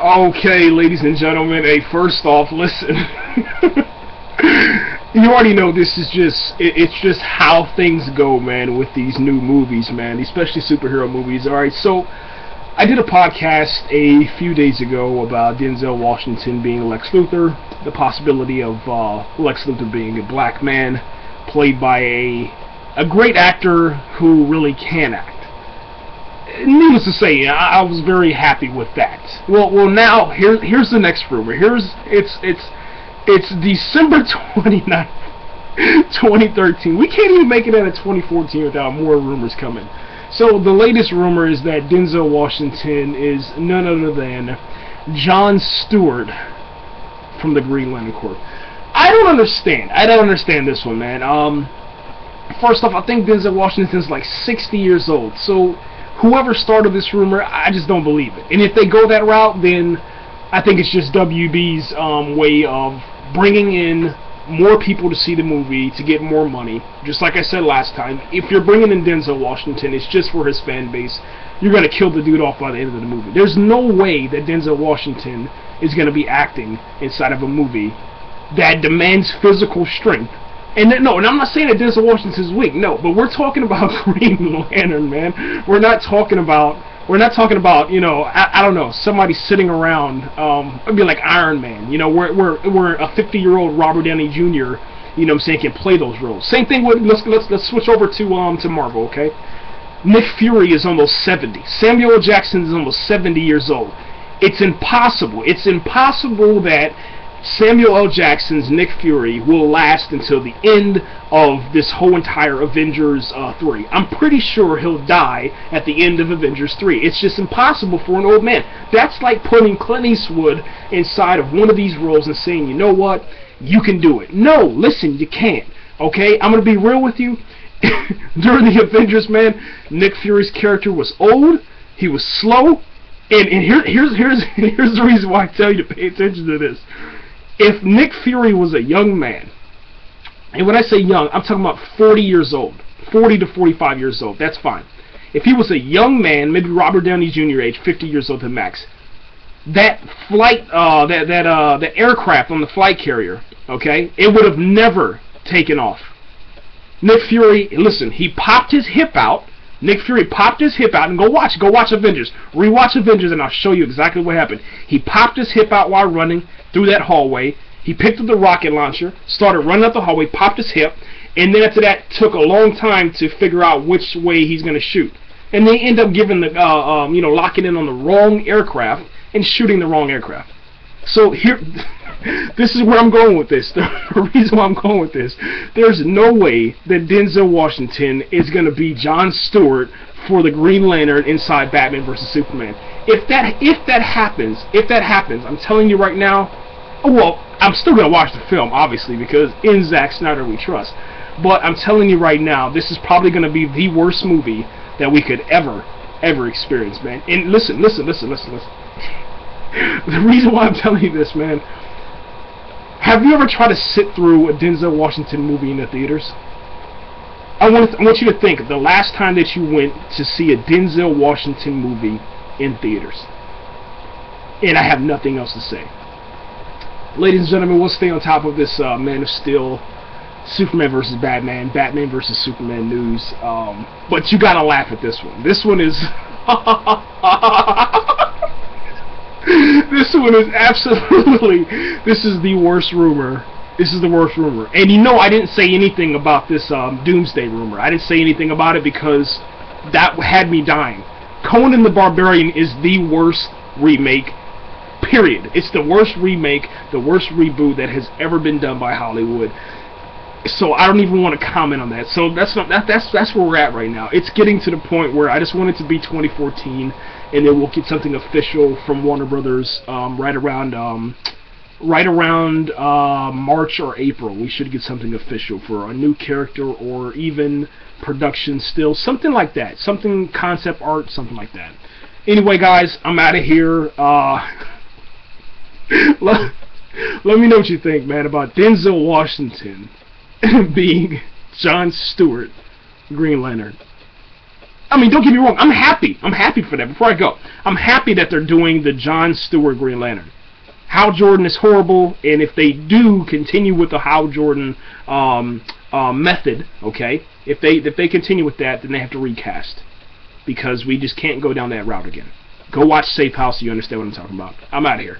Okay, ladies and gentlemen, hey, first off, listen. You already know this is it's just how things go, man, with these new movies, man, especially superhero movies. Alright, so I did a podcast a few days ago about Denzel Washington being Lex Luthor, the possibility of Lex Luthor being a black man, played by a great actor who really can act. Needless to say, I was very happy with that. Well, now here's the next rumor. It's December 29th, 2013. We can't even make it out of 2014 without more rumors coming. So the latest rumor is that Denzel Washington is none other than John Stewart from the Green Lantern Corps. I don't understand this one, man. First off, I think Denzel Washington's like 60 years old. So whoever started this rumor, I just don't believe it. And if they go that route, then I think it's just WB's way of bringing in more people to see the movie to get more money. Just like I said last time, if you're bringing in Denzel Washington, it's just for his fan base. You're going to kill the dude off by the end of the movie. There's no way that Denzel Washington is going to be acting inside of a movie that demands physical strength. And I'm not saying that Denzel Washington's weak, no, but we're talking about Green Lantern, man. We're not talking about, you know, I don't know, somebody sitting around, it'd be like Iron Man, you know, where a 50-year-old Robert Downey Jr., you know what I'm saying, can play those roles. Same thing with, let's switch over to Marvel, okay? Nick Fury is almost 70. Samuel L. Jackson is almost 70 years old. It's impossible that Samuel L. Jackson's Nick Fury will last until the end of this whole entire Avengers 3. I'm pretty sure he'll die at the end of Avengers 3. It's just impossible for an old man. That's like putting Clint Eastwood inside of one of these roles and saying, you know what, you can do it. No, listen, you can't. Okay, I'm going to be real with you. During the Avengers, man, Nick Fury's character was old, he was slow, and here's the reason why I tell you to pay attention to this. If Nick Fury was a young man, and when I say young, I'm talking about 40 years old, 40 to 45 years old, that's fine. If he was a young man, maybe Robert Downey Jr. age, 50 years old to max, that flight, that aircraft on the flight carrier, okay, it would have never taken off. Nick Fury, listen, he popped his hip out. Nick Fury popped his hip out, and go watch Avengers. Rewatch Avengers, and I'll show you exactly what happened. He popped his hip out while running through that hallway. He picked up the rocket launcher, started running up the hallway, popped his hip, and then after that, took a long time to figure out which way he's going to shoot. And they end up giving the, you know, locking in on the wrong aircraft and shooting the wrong aircraft. So here, this is where I'm going with this. The reason why I'm going with this, there's no way that Denzel Washington is going to be John Stewart for the Green Lantern inside Batman vs. Superman. If that happens, I'm telling you right now, well, I'm still going to watch the film, obviously, because in Zack Snyder we trust. But I'm telling you right now, this is probably going to be the worst movie that we could ever experience, man. And listen. The reason why I'm telling you this, man, have you ever tried to sit through a Denzel Washington movie in the theaters? I want you to think the last time that you went to see a Denzel Washington movie in theaters. And I have nothing else to say. Ladies and gentlemen, we'll stay on top of this Man of Steel, Superman vs. Batman, Batman vs. Superman news. But you gotta laugh at this one. This one is... This one is absolutely, this is the worst rumor. This is the worst rumor. And you know I didn't say anything about this Doomsday rumor. I didn't say anything about it because that had me dying. Conan the Barbarian is the worst remake, period. It's the worst remake, the worst reboot that has ever been done by Hollywood. So I don't even want to comment on that. So that's where we're at right now. It's getting to the point where I just want it to be 2014, and then we'll get something official from Warner Brothers right around March or April. We should get something official for a new character or even production still, something like that, something concept art, something like that. Anyway, guys, I'm out of here. Let me know what you think, man, about Denzel Washington being John Stewart, Green Lantern. I mean, don't get me wrong. I'm happy. I'm happy for that. Before I go, I'm happy that they're doing the John Stewart Green Lantern. Hal Jordan is horrible, and if they do continue with the Hal Jordan method, okay, if they continue with that, then they have to recast, because we just can't go down that route again. Go watch Safe House so you understand what I'm talking about. I'm out of here.